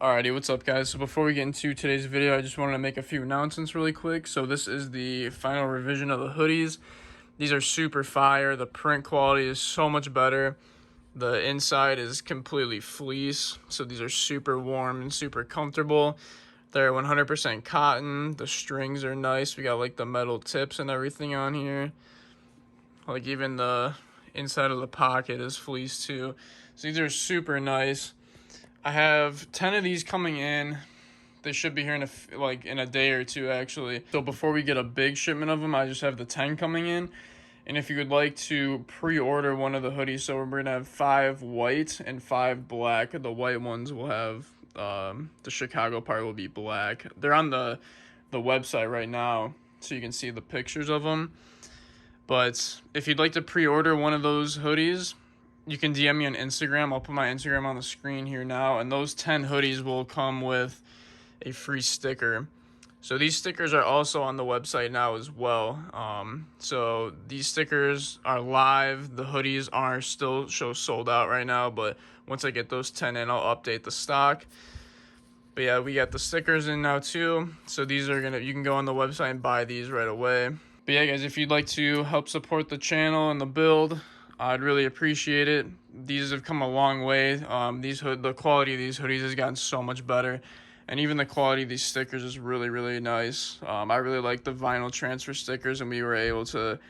Alrighty, what's up guys? So before we get into today's video, I just wanted to make a few announcements really quick. So this is the final revision of the hoodies. These are super fire. The print quality is so much better. The inside is completely fleece. So these are super warm and super comfortable. They're 100% cotton. The strings are nice. We got like the metal tips and everything on here. Like even the inside of the pocket is fleece too. So these are super nice. I have 10 of these coming in. They should be here in a day or two actually. So before we get a big shipment of them, I just have the 10 coming in. And if you would like to pre-order one of the hoodies, so we're gonna have 5 white and 5 black. The white ones will have the Chicago part will be black. They're on the website right now, so you can see the pictures of them. But if you'd like to pre-order one of those hoodies, you can DM me on Instagram. I'll put my Instagram on the screen here now. And those 10 hoodies will come with a free sticker. So these stickers are also on the website now as well. So these stickers are live. The hoodies are still sold out right now. But once I get those 10 in, I'll update the stock. But yeah, we got the stickers in now too. So these are you can go on the website and buy these right away. But yeah, guys, if you'd like to help support the channel and the build, I'd really appreciate it. These have come a long way. The quality of these hoodies has gotten so much better. And even the quality of these stickers is really, really nice. I really like the vinyl transfer stickers, and we were able to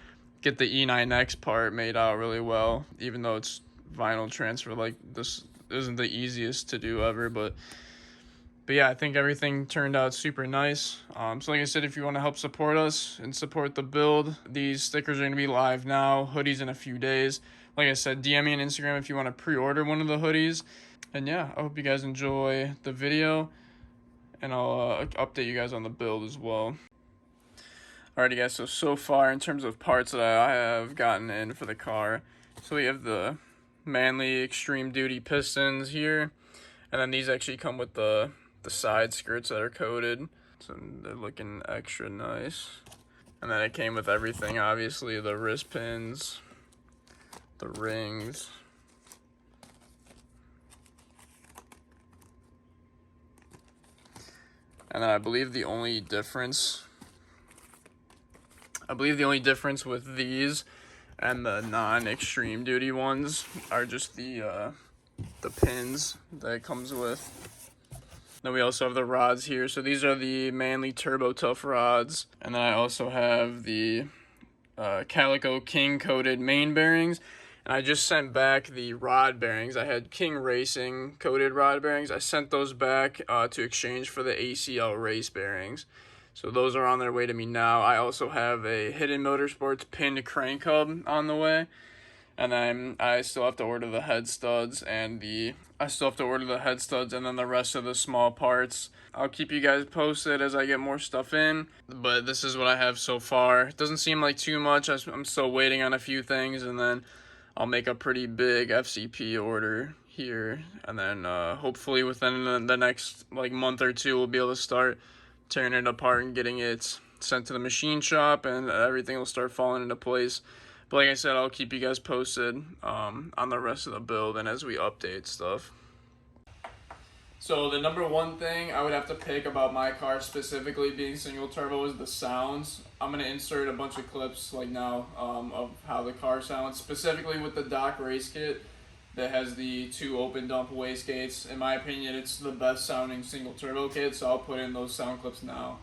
get the E9X part made out really well. Even though it's vinyl transfer, like this isn't the easiest to do ever, but yeah, I think everything turned out super nice. So like I said, if you want to help support us and support the build, these stickers are going to be live now. Hoodies in a few days. Like I said, DM me on Instagram if you want to pre-order one of the hoodies. And yeah, I hope you guys enjoy the video. And I'll update you guys on the build as well. Alrighty guys, so far in terms of parts that I have gotten in for the car. So we have the Manley Extreme Duty pistons here. And then these actually come with the side skirts that are coated, so they're looking extra nice. And then it came with everything, obviously, the wrist pins, the rings, and then I believe the only difference with these and the non-extreme duty ones are just the pins that it comes with. Then we also have the rods here. So these are the Manley Turbo Tough rods. And then I also have the Calico King coated main bearings. And I just sent back the rod bearings. I had King Racing coated rod bearings. I sent those back to exchange for the ACL race bearings. So those are on their way to me now. I also have a Hidden Motorsports pinned crank hub on the way. And then I still have to order the head studs and then the rest of the small parts. I'll keep you guys posted as I get more stuff in, but this is what I have so far. It doesn't seem like too much. I'm still waiting on a few things, and then I'll make a pretty big FCP order here, and then hopefully within the next month or two we'll be able to start tearing it apart and getting it sent to the machine shop, and everything will start falling into place. But like I said, I'll keep you guys posted on the rest of the build and as we update stuff. So the number one thing I would have to pick about my car, specifically being single turbo, is the sounds. I'm going to insert a bunch of clips now of how the car sounds, specifically with the Doc race kit that has the 2 open dump wastegates. In my opinion, it's the best sounding single turbo kit, so I'll put in those sound clips now.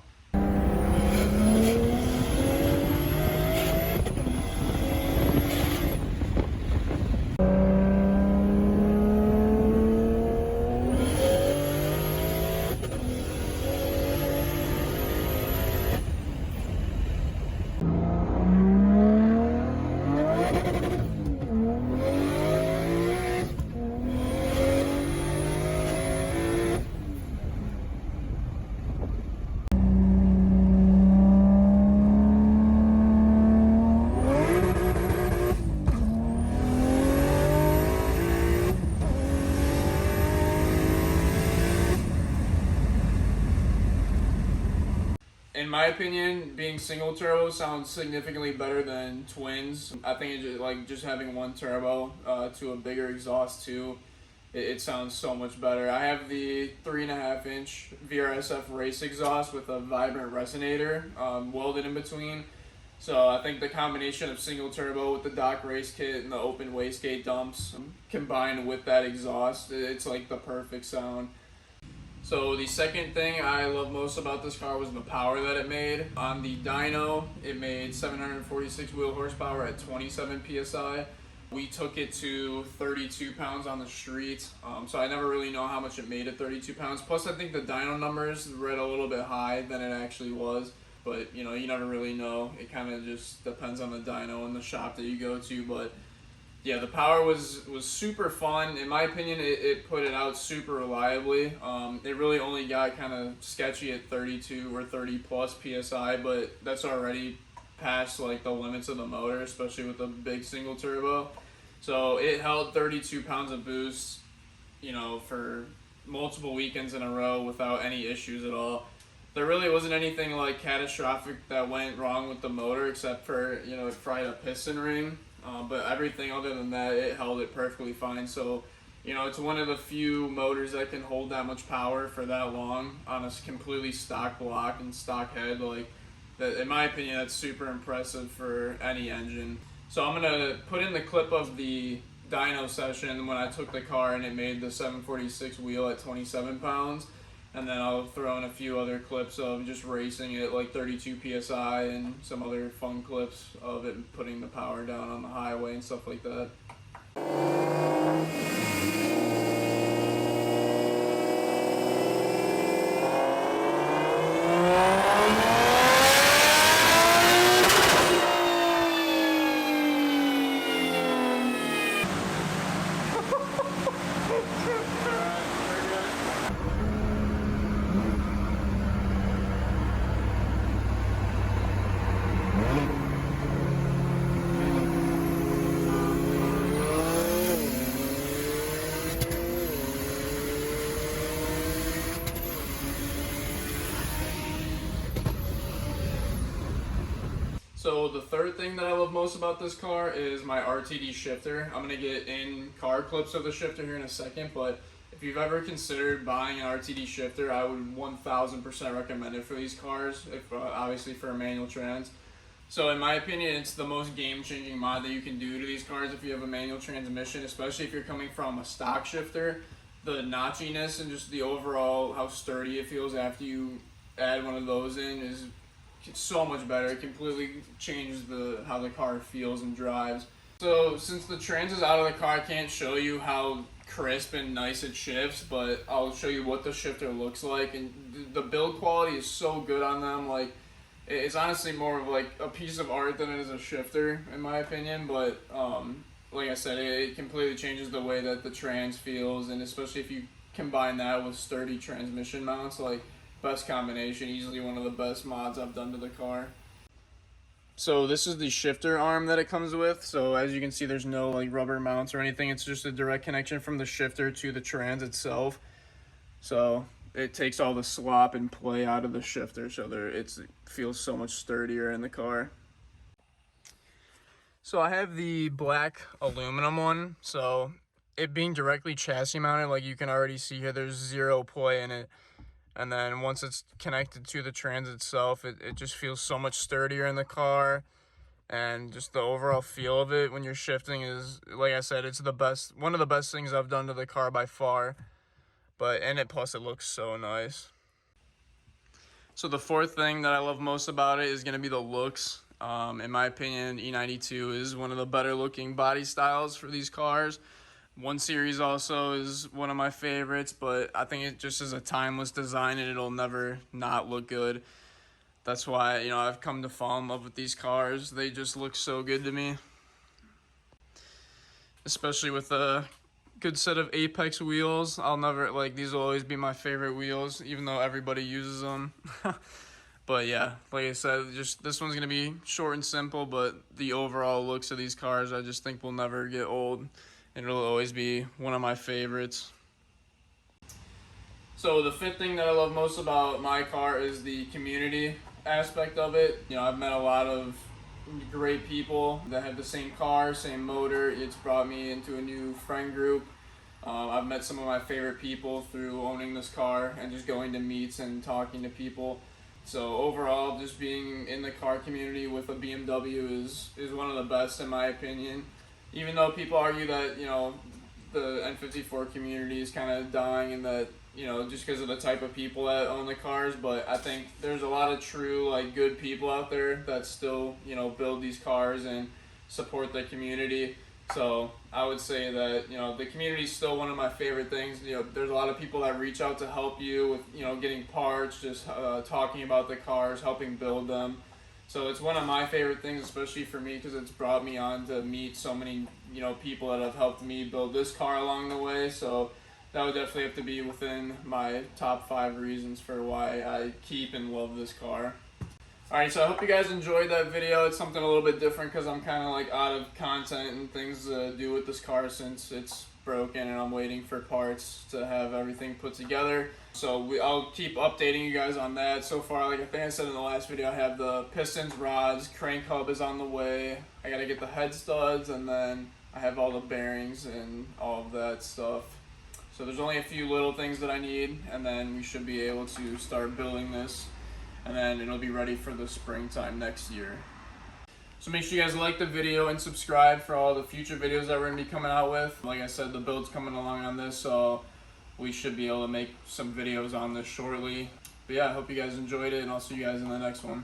In my opinion, being single turbo sounds significantly better than twins. I think it's just having one turbo to a bigger exhaust too it sounds so much better. I have the 3.5-inch VRSF race exhaust with a vibrant resonator welded in between. So I think the combination of single turbo with the Doc race kit and the open wastegate dumps combined with that exhaust, it's like the perfect sound. So the second thing I love most about this car was the power that it made. On the dyno, it made 746 wheel horsepower at 27 PSI. We took it to 32 pounds on the street, so I never really know how much it made at 32 pounds. Plus, I think the dyno numbers read a little bit high than it actually was. But, you know, you never really know. It kind of just depends on the dyno and the shop that you go to. But, yeah, the power was super fun. In my opinion, it put it out super reliably. It really only got kind of sketchy at 32 or 30 plus PSI, but that's already past, like, the limits of the motor, especially with the big single turbo. So it held 32 pounds of boost, you know, for multiple weekends in a row without any issues at all. There really wasn't anything like catastrophic that went wrong with the motor except for, you know, it fried a piston ring. But everything other than that, it held it perfectly fine. So, you know, it's one of the few motors that can hold that much power for that long on a completely stock block and stock head. Like, that, in my opinion, that's super impressive for any engine. So I'm going to put in the clip of the dyno session when I took the car and it made the 746 wheel at 27 pounds. And then I'll throw in a few other clips of just racing it like 32 PSI and some other fun clips of it putting the power down on the highway and stuff like that. So the third thing that I love most about this car is my RTD shifter. I'm going to get in car clips of the shifter here in a second, but if you've ever considered buying an RTD shifter, I would 1000% recommend it for these cars, if obviously for a manual trans. So in my opinion, it's the most game-changing mod that you can do to these cars if you have a manual transmission, especially if you're coming from a stock shifter. The notchiness and just the overall how sturdy it feels after you add one of those in is so much better. It completely changes how the car feels and drives. So since the trans is out of the car, I can't show you how crisp and nice it shifts, but I'll show you what the shifter looks like. And the build quality is so good on them. Like, it's honestly more of like a piece of art than it is a shifter, in my opinion. But like I said, it completely changes the way that the trans feels, and especially if you combine that with sturdy transmission mounts, like, best combination, easily one of the best mods I've done to the car. So this is the shifter arm that it comes with. So as you can see, there's no like rubber mounts or anything. It's just a direct connection from the shifter to the trans itself. So it takes all the slop and play out of the shifter, so it feels so much sturdier in the car. So I have the black aluminum one. So it being directly chassis mounted, like you can already see here, there's zero play in it. And then once it's connected to the trans itself, it just feels so much sturdier in the car. And just the overall feel of it when you're shifting is, like I said, it's the best, one of the best things I've done to the car by far. Plus it looks so nice. So the fourth thing that I love most about it is going to be the looks. In my opinion, E92 is one of the better looking body styles for these cars. 1 Series also is one of my favorites, but I think it just is a timeless design and it'll never not look good. That's why, you know, I've come to fall in love with these cars. They just look so good to me. Especially with a good set of Apex wheels. These will always be my favorite wheels, even though everybody uses them. But yeah, like I said, just this one's going to be short and simple, but the overall looks of these cars I just think will never get old. And it'll always be one of my favorites. So the fifth thing that I love most about my car is the community aspect of it. You know, I've met a lot of great people that have the same car, same motor. It's brought me into a new friend group. I've met some of my favorite people through owning this car and just going to meets and talking to people. So overall, just being in the car community with a BMW is one of the best in my opinion. Even though people argue that, you know, the N54 community is kind of dying and that, you know, just because of the type of people that own the cars, but I think there's a lot of true, like, good people out there that still, you know, build these cars and support the community. So I would say that, you know, the community is still one of my favorite things. You know, there's a lot of people that reach out to help you with, you know, getting parts, just talking about the cars, helping build them. So it's one of my favorite things, especially for me, because it's brought me on to meet so many, you know, people that have helped me build this car along the way. So that would definitely have to be within my top 5 reasons for why I keep and love this car. Alright, so I hope you guys enjoyed that video. It's something a little bit different because I'm kind of like out of content and things to do with this car since it's broken and I'm waiting for parts to have everything put together. So I'll keep updating you guys on that. So far, like I think I said in the last video, I have the pistons, rods, crank hub is on the way. I gotta get the head studs, and then I have all the bearings and all of that stuff. So there's only a few little things that I need, and then we should be able to start building this, and then it'll be ready for the springtime next year. So make sure you guys like the video and subscribe for all the future videos that we're going to be coming out with. Like I said, the build's coming along on this, so we should be able to make some videos on this shortly. But yeah, I hope you guys enjoyed it, and I'll see you guys in the next one.